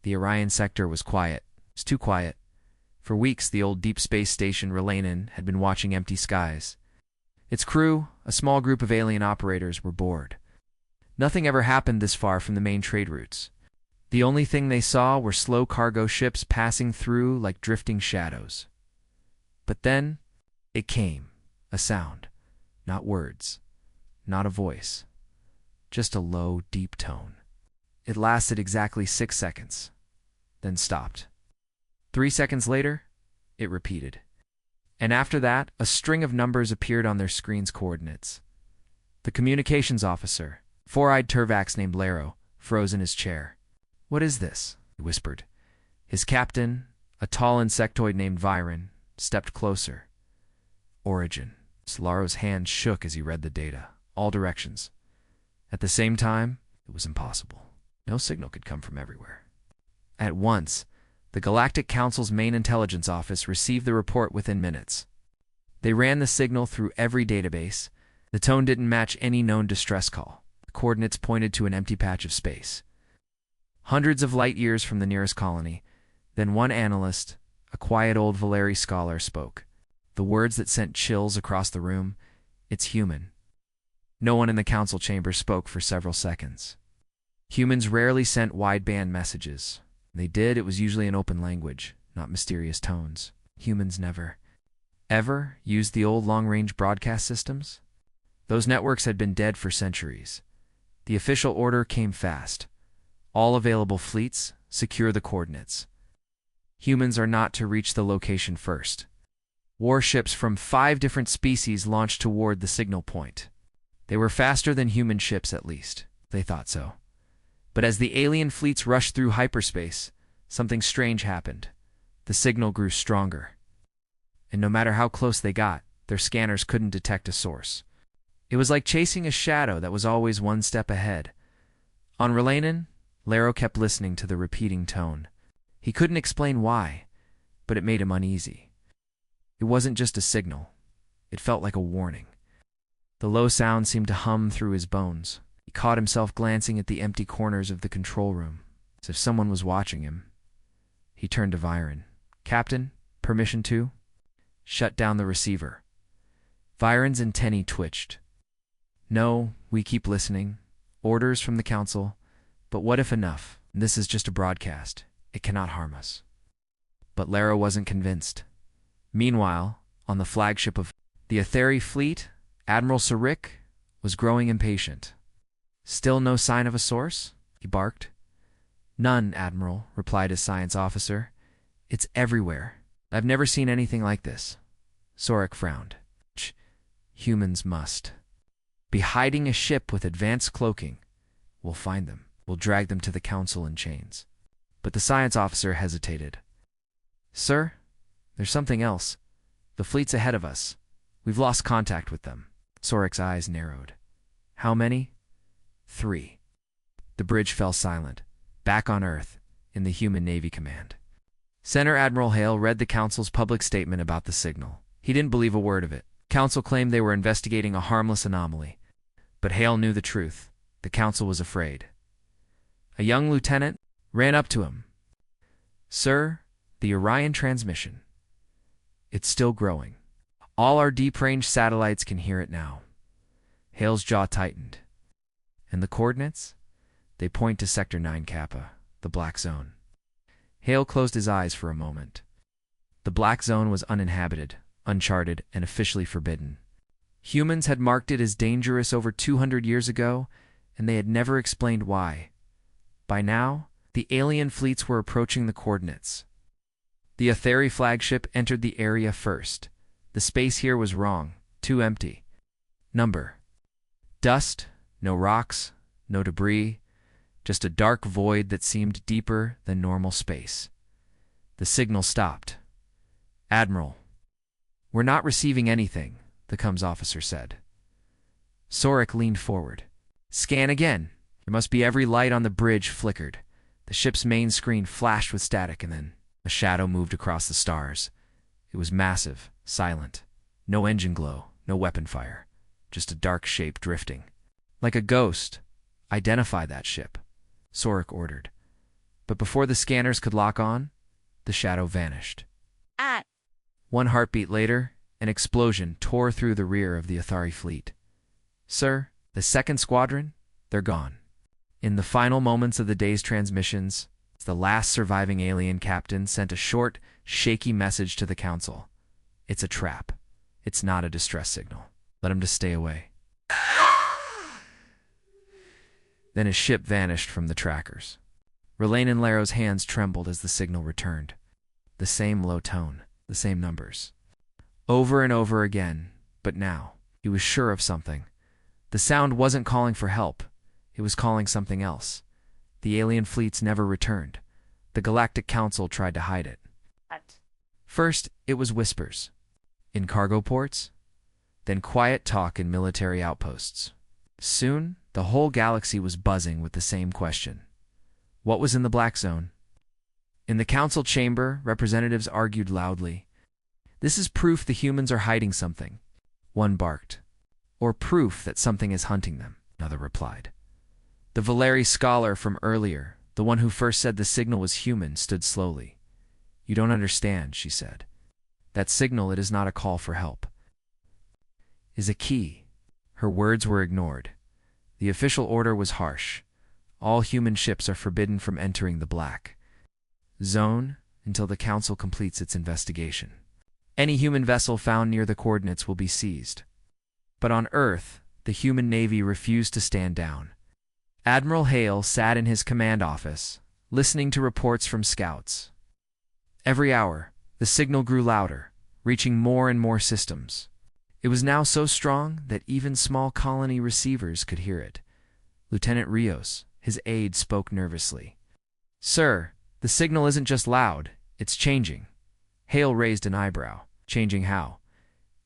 The Orion sector was quiet. It was too quiet. For weeks, the old deep space station Relanin had been watching empty skies. Its crew, a small group of alien operators, were bored. Nothing ever happened this far from the main trade routes. The only thing they saw were slow cargo ships passing through like drifting shadows. But then, it came. A sound. Not words. Not a voice. Just a low, deep tone. It lasted exactly 6 seconds, then stopped. 3 seconds later, it repeated. And after that, a string of numbers appeared on their screen's coordinates. The communications officer, four-eyed Turvax named Laro, froze in his chair. "What is this?" he whispered. His captain, a tall insectoid named Viren, stepped closer. Origin. Laro's hand shook as he read the data, all directions. At the same time, it was impossible. No signal could come from everywhere. At once, the Galactic Council's main intelligence office received the report within minutes. They ran the signal through every database. The tone didn't match any known distress call. The coordinates pointed to an empty patch of space. Hundreds of light years from the nearest colony. Then one analyst, a quiet old Valeri scholar, spoke. The words that sent chills across the room, "It's human." No one in the council chamber spoke for several seconds. Humans rarely sent wideband messages. When they did, it was usually in open language, not mysterious tones. Humans never, ever used the old long-range broadcast systems. Those networks had been dead for centuries. The official order came fast. All available fleets, secure the coordinates. Humans are not to reach the location first. Warships from 5 different species launched toward the signal point. They were faster than human ships, at least. They thought so. But as the alien fleets rushed through hyperspace, something strange happened. The signal grew stronger. And no matter how close they got, their scanners couldn't detect a source. It was like chasing a shadow that was always one step ahead. On Relanin, Laro kept listening to the repeating tone. He couldn't explain why, but it made him uneasy. It wasn't just a signal. It felt like a warning. The low sound seemed to hum through his bones. He caught himself glancing at the empty corners of the control room, as if someone was watching him. He turned to Viren. "Captain, permission to?" "Shut down the receiver." Viren's antennae twitched. "No, we keep listening. Orders from the council. But what if enough? This is just a broadcast. It cannot harm us." But Laro wasn't convinced. Meanwhile, on the flagship of the Aetheri fleet, Admiral Sarik was growing impatient. "Still no sign of a source?" he barked. "None, Admiral," replied his science officer. "It's everywhere. I've never seen anything like this." Sarik frowned. "Humans must be hiding a ship with advanced cloaking. We'll find them. We'll drag them to the council in chains." But the science officer hesitated. "Sir, there's something else. The fleet's ahead of us. We've lost contact with them." Sarik's eyes narrowed. "How many?" 3. The bridge fell silent, back on Earth, in the human Navy command. Center Admiral Hale read the Council's public statement about the signal. He didn't believe a word of it. Council claimed they were investigating a harmless anomaly. But Hale knew the truth. The Council was afraid. A young lieutenant ran up to him. "Sir, the Orion transmission. It's still growing. All our deep-range satellites can hear it now." Hale's jaw tightened. "And the coordinates?" "They point to Sector 9 Kappa, the Black Zone." Hale closed his eyes for a moment. The Black Zone was uninhabited, uncharted, and officially forbidden. Humans had marked it as dangerous over 200 years ago, and they had never explained why. By now, the alien fleets were approaching the coordinates. The Aetheri flagship entered the area first. The space here was wrong, too empty. Number. Dust, no rocks, no debris, just a dark void that seemed deeper than normal space. The signal stopped. "Admiral, we're not receiving anything," the comms officer said. Sarik leaned forward. "Scan again." There must be every light on the bridge flickered. The ship's main screen flashed with static, and then a shadow moved across the stars. It was massive, silent. No engine glow, no weapon fire. Just a dark shape drifting. "Like a ghost. Identify that ship," Sarik ordered. But before the scanners could lock on, the shadow vanished. At. One heartbeat later, an explosion tore through the rear of the Athari fleet. Sir, the second squadron, they're gone. In the final moments of the day's transmissions, the last surviving alien captain sent a short, shaky message to the council. It's a trap. It's not a distress signal. Let him just stay away. Then his ship vanished from the trackers. Relaine and Laro's hands trembled as the signal returned. The same low tone, the same numbers. Over and over again, but now, he was sure of something. The sound wasn't calling for help. It was calling something else. The alien fleets never returned. The Galactic Council tried to hide it. At. First, it was whispers. In cargo ports. Then quiet talk in military outposts. Soon, the whole galaxy was buzzing with the same question. What was in the Black Zone? In the council chamber, representatives argued loudly. This is proof the humans are hiding something. One barked. Or proof that something is hunting them, another replied. The Valeri scholar from earlier, the one who first said the signal was human, stood slowly. You don't understand, she said. That signal, it is not a call for help. Is a key. Her words were ignored. The official order was harsh. All human ships are forbidden from entering the Black Zone until the Council completes its investigation. Any human vessel found near the coordinates will be seized. But on Earth, the human navy refused to stand down. Admiral Hale sat in his command office, listening to reports from scouts. Every hour, the signal grew louder, reaching more and more systems. It was now so strong that even small colony receivers could hear it. Lieutenant Rios, his aide, spoke nervously. Sir, the signal isn't just loud, it's changing. Hale raised an eyebrow. Changing how?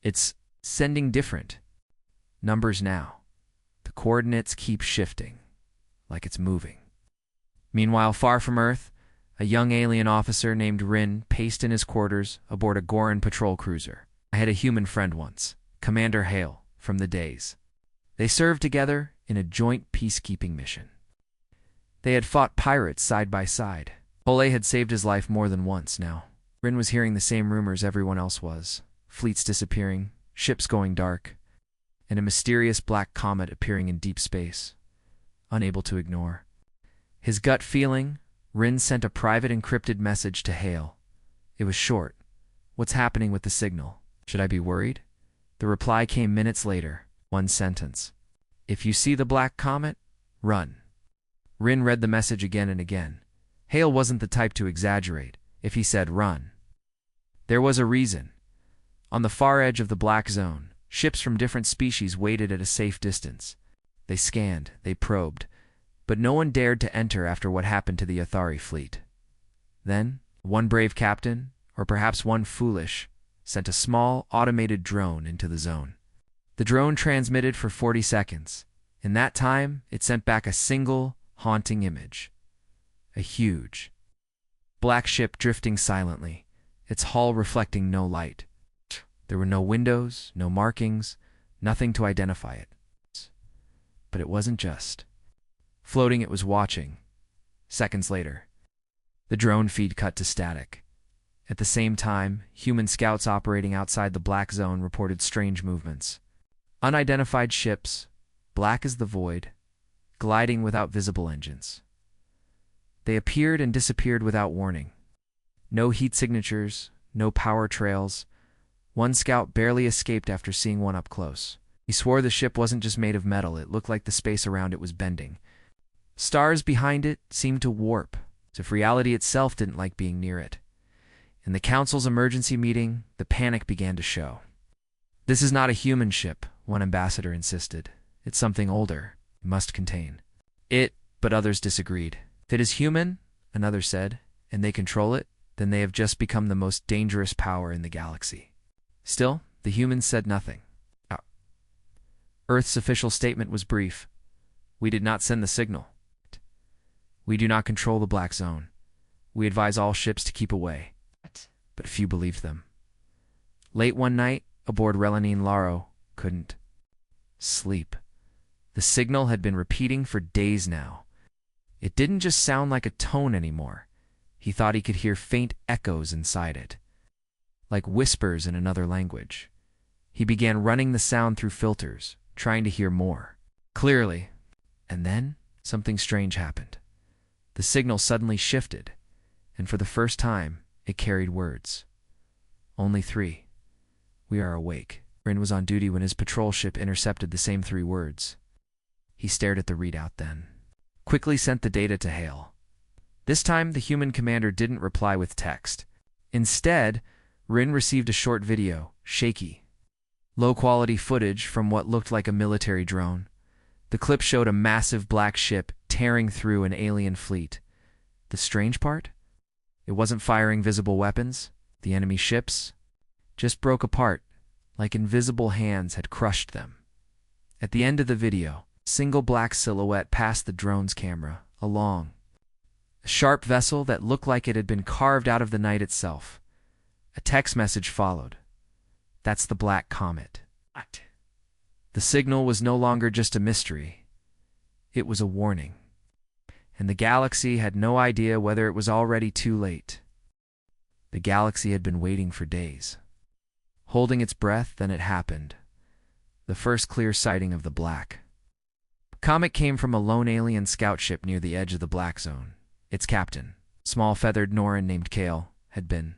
It's sending different numbers now. The coordinates keep shifting, like it's moving. Meanwhile, far from Earth, a young alien officer named Rin paced in his quarters aboard a Goran patrol cruiser. I had a human friend once, Commander Hale, from the days. They served together in a joint peacekeeping mission. They had fought pirates side by side. Ole had saved his life more than once now. Rin was hearing the same rumors everyone else was. Fleets disappearing, ships going dark, and a mysterious black comet appearing in deep space. Unable to ignore his gut feeling, Rin sent a private encrypted message to Hale. It was short. What's happening with the signal? Should I be worried? The reply came minutes later. One sentence. If you see the black comet, run. Rin read the message again and again. Hale wasn't the type to exaggerate if he said run. There was a reason. On the far edge of the Black Zone, ships from different species waited at a safe distance. They scanned, they probed, but no one dared to enter after what happened to the Athari fleet. Then, one brave captain, or perhaps one foolish, sent a small, automated drone into the zone. The drone transmitted for 40 seconds. In that time, it sent back a single, haunting image. A huge, black ship drifting silently, its hull reflecting no light. There were no windows, no markings, nothing to identify it. But it wasn't just floating, it was watching. Seconds later, the drone feed cut to static. At the same time, human scouts operating outside the Black Zone reported strange movements. Unidentified ships, black as the void, gliding without visible engines. They appeared and disappeared without warning. No heat signatures, no power trails. One scout barely escaped after seeing one up close. He swore the ship wasn't just made of metal, it looked like the space around it was bending. Stars behind it seemed to warp, as if reality itself didn't like being near it. In the council's emergency meeting, the panic began to show. This is not a human ship, one ambassador insisted. It's something older. It must contain it, but others disagreed. If it is human, another said, and they control it, then they have just become the most dangerous power in the galaxy. Still, the humans said nothing. Earth's official statement was brief. We did not send the signal. We do not control the Black Zone. We advise all ships to keep away. But few believed them. Late one night, aboard Relaine, Laro couldn't sleep. The signal had been repeating for days now. It didn't just sound like a tone anymore. He thought he could hear faint echoes inside it, like whispers in another language. He began running the sound through filters, trying to hear more clearly. And then something strange happened. The signal suddenly shifted, and for the first time, it carried words. Only 3. We are awake. Rin was on duty when his patrol ship intercepted the same 3 words. He stared at the readout then, quickly sent the data to Hale. This time, the human commander didn't reply with text. Instead, Rin received a short video, shaky, low-quality footage from what looked like a military drone. The clip showed a massive black ship tearing through an alien fleet. The strange part? It wasn't firing visible weapons. The enemy ships just broke apart, like invisible hands had crushed them. At the end of the video, a single black silhouette passed the drone's camera, along. A sharp vessel that looked like it had been carved out of the night itself. A text message followed. That's the Black Comet. What? The signal was no longer just a mystery. It was a warning. And the galaxy had no idea whether it was already too late. The galaxy had been waiting for days. Holding its breath, then it happened. The first clear sighting of the Black Comet came from a lone alien scout ship near the edge of the Black Zone. Its captain, small feathered Norin named Kale, had been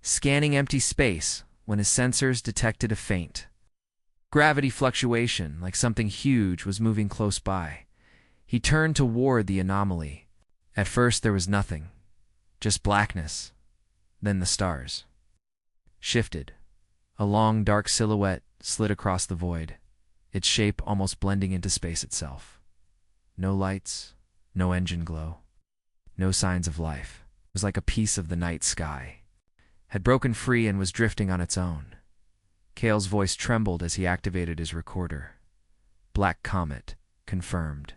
scanning empty space when his sensors detected a faint gravity fluctuation, like something huge was moving close by. He turned toward the anomaly. At first there was nothing, just blackness. Then the stars shifted. A long, dark silhouette slid across the void, its shape almost blending into space itself. No lights, no engine glow, no signs of life. It was like a piece of the night sky had broken free and was drifting on its own. Kale's voice trembled as he activated his recorder. Black Comet, confirmed.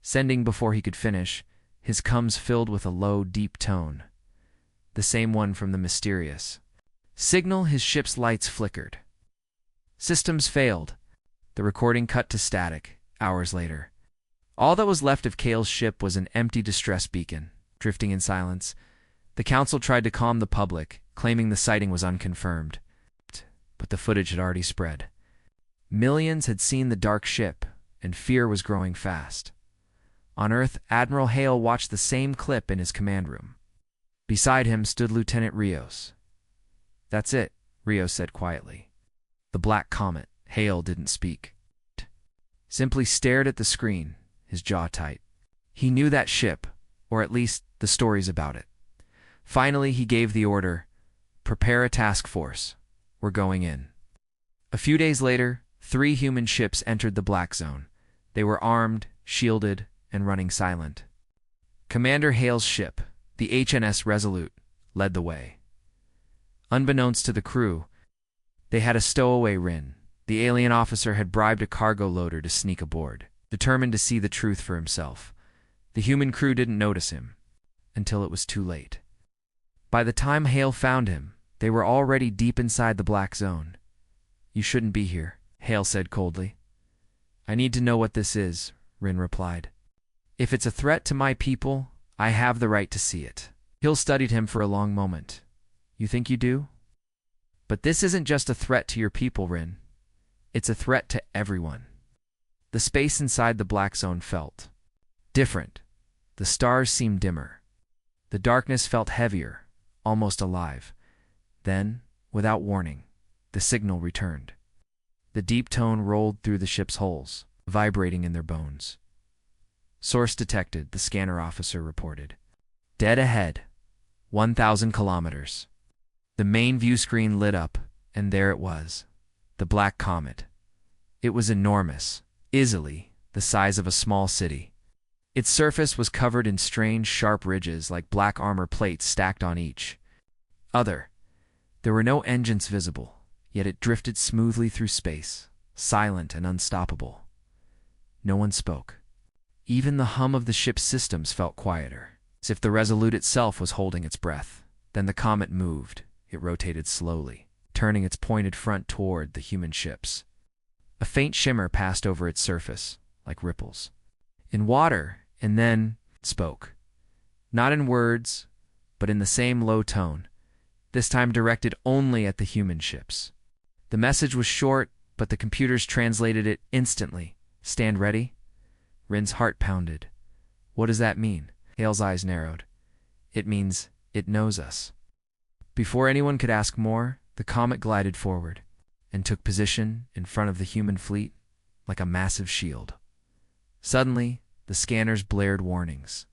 Sending before he could finish, his comms filled with a low, deep tone. The same one from the mysterious signal. His ship's lights flickered. Systems failed. The recording cut to static, hours later. All that was left of Kale's ship was an empty distress beacon, drifting in silence. The council tried to calm the public, claiming the sighting was unconfirmed. But the footage had already spread. Millions had seen the dark ship, and fear was growing fast. On Earth, Admiral Hale watched the same clip in his command room. Beside him stood Lieutenant Rios. That's it, Rios said quietly. The Black Comet. Hale didn't speak. Simply stared at the screen, his jaw tight. He knew that ship, or at least the stories about it. Finally, he gave the order, prepare a task force. We're going in. A few days later, 3 human ships entered the Black Zone. They were armed, shielded, and running silent. Commander Hale's ship, the HNS Resolute, led the way. Unbeknownst to the crew, they had a stowaway Rin. The alien officer had bribed a cargo loader to sneak aboard, determined to see the truth for himself. The human crew didn't notice him, until it was too late. By the time Hale found him, they were already deep inside the Black Zone. You shouldn't be here, Hale said coldly. I need to know what this is, Rin replied. If it's a threat to my people, I have the right to see it. Hale studied him for a long moment. You think you do? But this isn't just a threat to your people, Rin. It's a threat to everyone. The space inside the Black Zone felt different. The stars seemed dimmer. The darkness felt heavier, almost alive. Then, without warning, the signal returned. The deep tone rolled through the ship's hulls, vibrating in their bones. Source detected, the scanner officer reported. Dead ahead, 1,000 kilometers. The main view screen lit up, and there it was, the Black Comet. It was enormous, easily the size of a small city. Its surface was covered in strange, sharp ridges like black armor plates stacked on each other. There were no engines visible, yet it drifted smoothly through space, silent and unstoppable. No one spoke. Even the hum of the ship's systems felt quieter, as if the Resolute itself was holding its breath. Then the comet moved. It rotated slowly, turning its pointed front toward the human ships. A faint shimmer passed over its surface, like ripples in water, and then, spoke. Not in words, but in the same low tone, this time directed only at the human ships. The message was short, but the computers translated it instantly. Stand ready? Rin's heart pounded. What does that mean? Hale's eyes narrowed. It means it knows us. Before anyone could ask more, the comet glided forward and took position in front of the human fleet like a massive shield. Suddenly, the scanners blared warnings.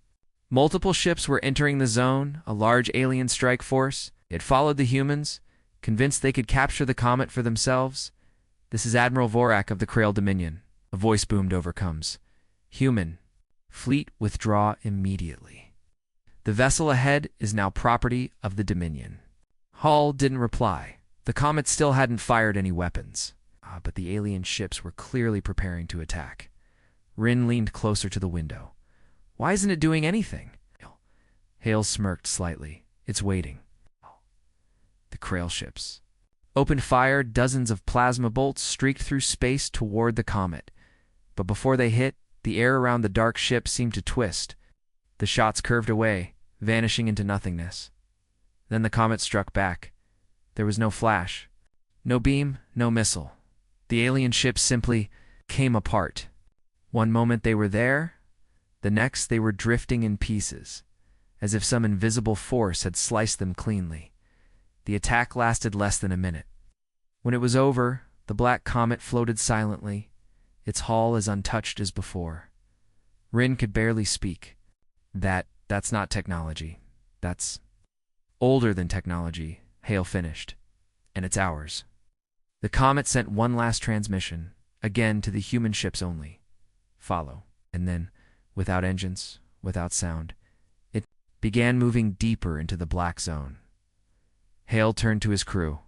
Multiple ships were entering the zone, a large alien strike force. It followed the humans, convinced they could capture the comet for themselves. This is Admiral Vorak of the Krail Dominion. A voice boomed over comms. Human, fleet withdraw immediately. The vessel ahead is now property of the Dominion. Hall didn't reply. The comet still hadn't fired any weapons, but the alien ships were clearly preparing to attack. Rin leaned closer to the window. Why isn't it doing anything? Hale smirked slightly. It's waiting. The Krail ships opened fire. Dozens of plasma bolts streaked through space toward the comet. But before they hit, the air around the dark ship seemed to twist. The shots curved away, vanishing into nothingness. Then the comet struck back. There was no flash, no beam, no missile. The alien ships simply came apart. One moment they were there, the next they were drifting in pieces, as if some invisible force had sliced them cleanly. The attack lasted less than a minute. When it was over, the black comet floated silently, its hull as untouched as before. Rin could barely speak. That's not technology. That's older than technology, Hale finished. And it's ours. The comet sent one last transmission, again to the human ships only. Follow. And then, without engines, without sound, it began moving deeper into the black zone. Hale turned to his crew.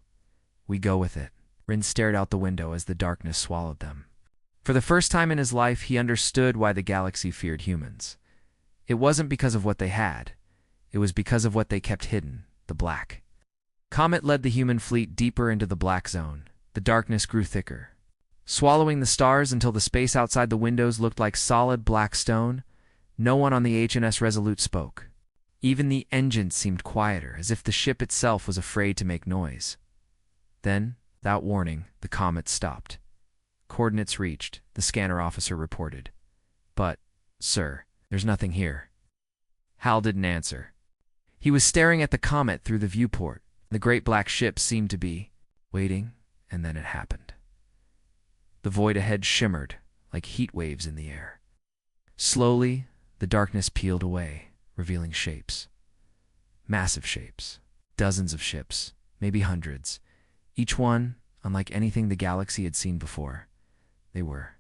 We go with it. Rin stared out the window as the darkness swallowed them. For the first time in his life, he understood why the galaxy feared humans. It wasn't because of what they had. It was because of what they kept hidden, the black. Comet led the human fleet deeper into the black zone. The darkness grew thicker, swallowing the stars until the space outside the windows looked like solid black stone. No one on the HNS Resolute spoke. Even the engines seemed quieter, as if the ship itself was afraid to make noise. Then, without warning, the comet stopped. Coordinates reached, the scanner officer reported. But, sir, there's nothing here. Hal didn't answer. He was staring at the comet through the viewport. The great black ship seemed to be waiting, and then it happened. The void ahead shimmered like heat waves in the air. Slowly, the darkness peeled away, revealing shapes. Massive shapes. Dozens of ships, maybe hundreds. Each one unlike anything the galaxy had seen before. They were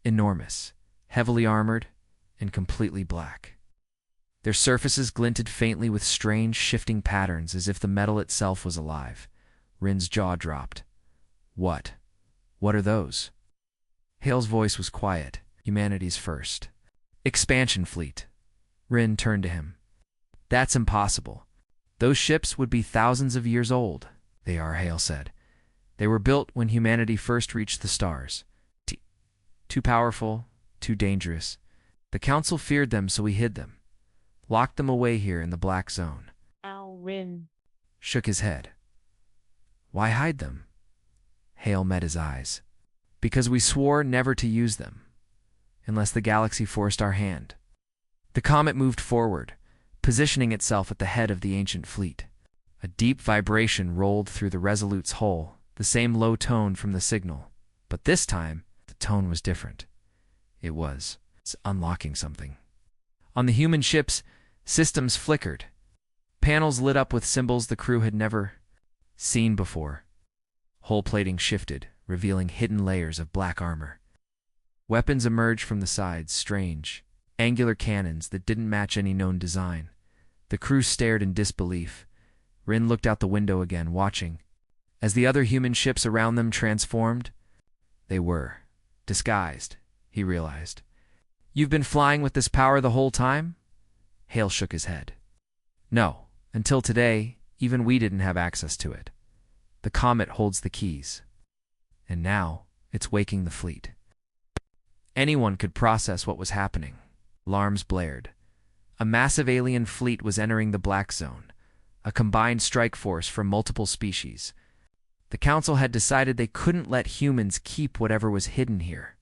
enormous, heavily armored, and completely black. Their surfaces glinted faintly with strange, shifting patterns as if the metal itself was alive. Rin's jaw dropped. What? What are those? Hale's voice was quiet. Humanity's first expansion fleet. Rin turned to him. That's impossible. Those ships would be thousands of years old. They are, Hale said. They were built when humanity first reached the stars. Too powerful, too dangerous. The Council feared them, so we hid them. Locked them away here in the black zone. Rin shook his head. Why hide them? Hale met his eyes. Because we swore never to use them, unless the galaxy forced our hand. The comet moved forward, positioning itself at the head of the ancient fleet. A deep vibration rolled through the Resolute's hull, the same low tone from the signal. But this time, the tone was different. It's unlocking something. On the human ships, systems flickered. Panels lit up with symbols the crew had never seen before. Hull plating shifted, revealing hidden layers of black armor. Weapons emerged from the sides, strange, angular cannons that didn't match any known design. The crew stared in disbelief. Rin looked out the window again, watching. As the other human ships around them transformed, they were disguised, he realized. You've been flying with this power the whole time? Hale shook his head. No, until today, even we didn't have access to it. The comet holds the keys. And now, it's waking the fleet. Anyone could process what was happening. Alarms blared. A massive alien fleet was entering the Black Zone, a combined strike force from multiple species. The Council had decided they couldn't let humans keep whatever was hidden here.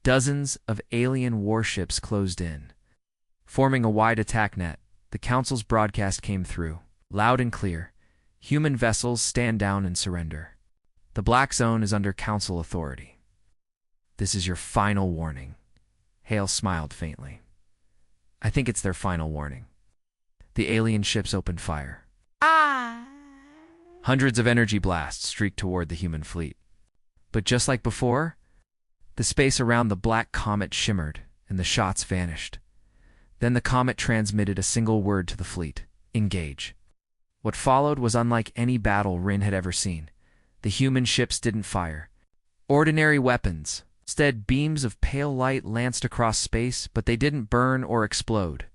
Dozens of alien warships closed in. Forming a wide attack net, the Council's broadcast came through, loud and clear. Human vessels, stand down and surrender. The Black Zone is under Council authority. This is your final warning. Hale smiled faintly. I think it's their final warning. The alien ships opened fire. Hundreds of energy blasts streaked toward the human fleet. But just like before, the space around the black comet shimmered and the shots vanished. Then the comet transmitted a single word to the fleet: engage. What followed was unlike any battle Rin had ever seen. The human ships didn't fire ordinary weapons. Instead, beams of pale light lanced across space, but they didn't burn or explode.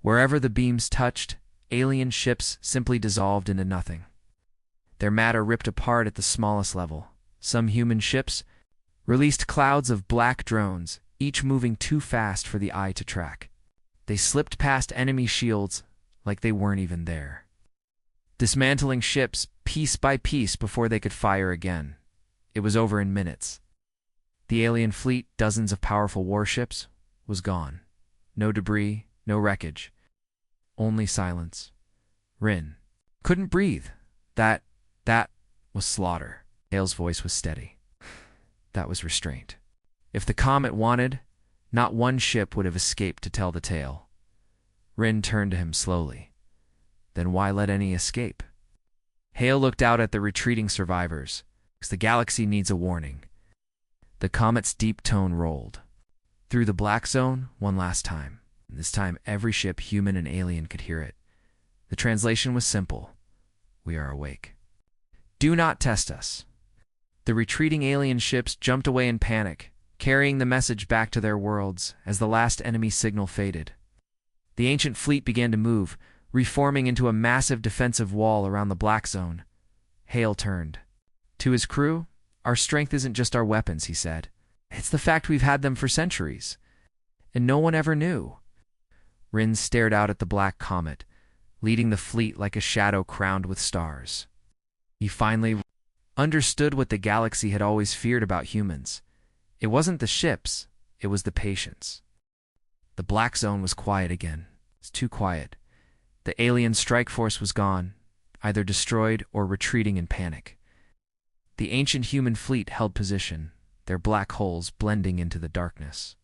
Wherever the beams touched, alien ships simply dissolved into nothing. Their matter ripped apart at the smallest level. Some human ships released clouds of black drones, each moving too fast for the eye to track. They slipped past enemy shields like they weren't even there, dismantling ships piece by piece before they could fire again. It was over in minutes. The alien fleet, dozens of powerful warships, was gone. No debris, no wreckage. Only silence. Rin couldn't breathe. That was slaughter. Hale's voice was steady. That was restraint. If the comet wanted, not one ship would have escaped to tell the tale. Rin turned to him slowly. Then why let any escape? Hale looked out at the retreating survivors. The galaxy needs a warning. The comet's deep tone rolled through the Black Zone one last time. And this time every ship, human and alien, could hear it. The translation was simple. We are awake. Do not test us. The retreating alien ships jumped away in panic, carrying the message back to their worlds as the last enemy signal faded. The ancient fleet began to move, reforming into a massive defensive wall around the Black Zone. Hale turned to his crew. Our strength isn't just our weapons, he said. It's the fact we've had them for centuries, and no one ever knew. Rin stared out at the black comet, leading the fleet like a shadow crowned with stars. He finally understood what the galaxy had always feared about humans. It wasn't the ships, it was the patience. The Black Zone was quiet again. It was too quiet. The alien strike force was gone, either destroyed or retreating in panic. The ancient human fleet held position, their black holes blending into the darkness,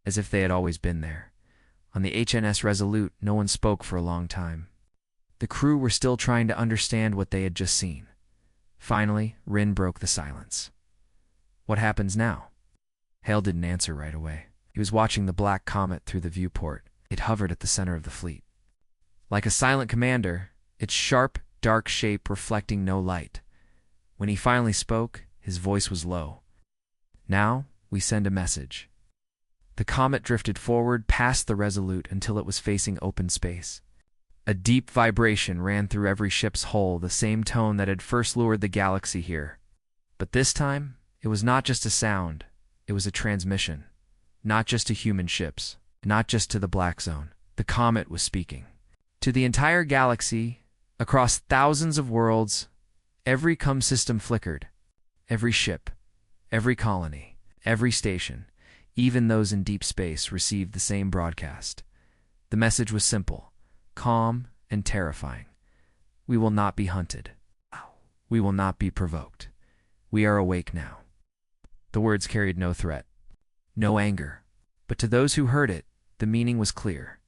as if they had always been there. On the HNS Resolute, no one spoke for a long time. The crew were still trying to understand what they had just seen. Finally, Rin broke the silence. What happens now? Hale didn't answer right away. He was watching the black comet through the viewport. It hovered at the center of the fleet. Like a silent commander, its sharp, dark shape reflecting no light. When he finally spoke, his voice was low. Now, we send a message. The comet drifted forward past the Resolute until it was facing open space. A deep vibration ran through every ship's hull, the same tone that had first lured the galaxy here. But this time, it was not just a sound, it was a transmission. Not just to human ships, not just to the Black Zone. The comet was speaking. To the entire galaxy, across thousands of worlds, every comm system flickered. Every ship, every colony, every station, even those in deep space, received the same broadcast. The message was simple, calm, and terrifying. We will not be hunted. We will not be provoked. We are awake now. The words carried no threat, no anger. But to those who heard it, the meaning was clear.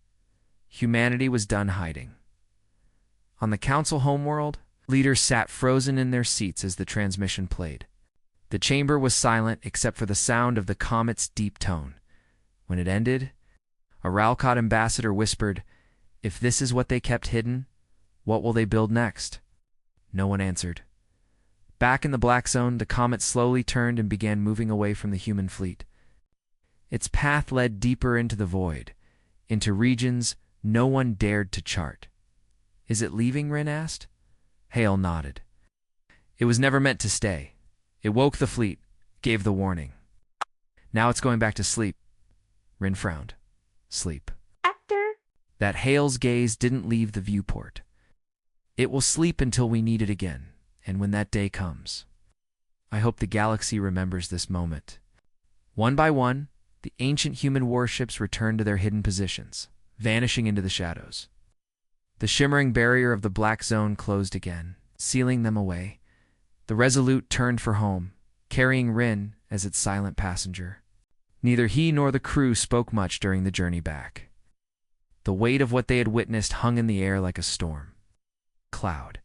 Humanity was done hiding. On the Council homeworld, leaders sat frozen in their seats as the transmission played. The chamber was silent except for the sound of the comet's deep tone. When it ended, a Ralcott ambassador whispered, "If this is what they kept hidden, what will they build next?" No one answered. Back in the Black Zone, the comet slowly turned and began moving away from the human fleet. Its path led deeper into the void, into regions no one dared to chart. "Is it leaving?" Rin asked. Hale nodded. "It was never meant to stay. It woke the fleet, gave the warning. Now it's going back to sleep." Rin frowned. "Sleep?" That Hale's gaze didn't leave the viewport. It will sleep until we need it again, and when that day comes, I hope the galaxy remembers this moment. One by one, the ancient human warships returned to their hidden positions, vanishing into the shadows. The shimmering barrier of the black zone closed again, sealing them away. The Resolute turned for home, carrying Rin as its silent passenger. Neither he nor the crew spoke much during the journey back. The weight of what they had witnessed hung in the air like a storm cloud.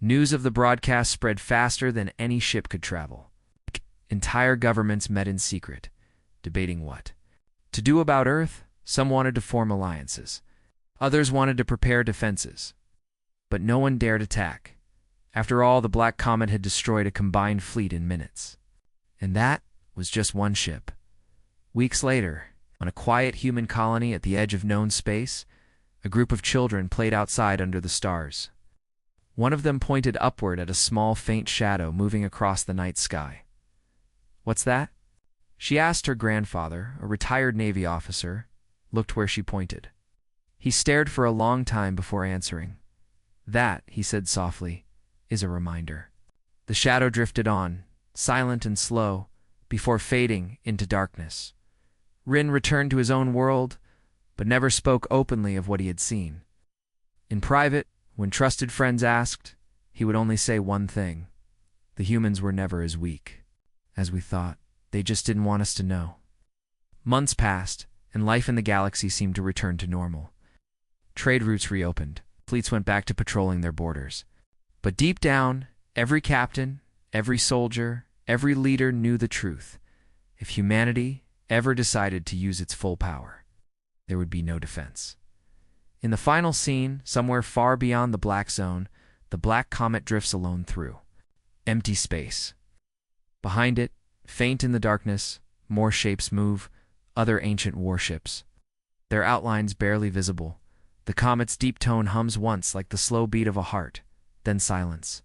News of the broadcast spread faster than any ship could travel. Entire governments met in secret, debating what to do about Earth. Some wanted to form alliances. Others wanted to prepare defenses. But no one dared attack. After all, the Black Comet had destroyed a combined fleet in minutes. And that was just one ship. Weeks later, on a quiet human colony at the edge of known space, a group of children played outside under the stars. One of them pointed upward at a small, faint shadow moving across the night sky. "What's that?" she asked. Her grandfather, a retired Navy officer, looked where she pointed. He stared for a long time before answering. "That," he said softly, "is a reminder." The shadow drifted on, silent and slow, before fading into darkness. Rin returned to his own world, but never spoke openly of what he had seen. In private, when trusted friends asked, he would only say one thing: the humans were never as weak as we thought. They just didn't want us to know. Months passed, and life in the galaxy seemed to return to normal. Trade routes reopened. Fleets went back to patrolling their borders. But deep down, every captain, every soldier, every leader knew the truth. If humanity ever decided to use its full power, there would be no defense. In the final scene, somewhere far beyond the Black Zone, the Black Comet drifts alone through empty space. Behind it, faint in the darkness, more shapes move, other ancient warships. Their outlines barely visible. The comet's deep tone hums once like the slow beat of a heart, then silence.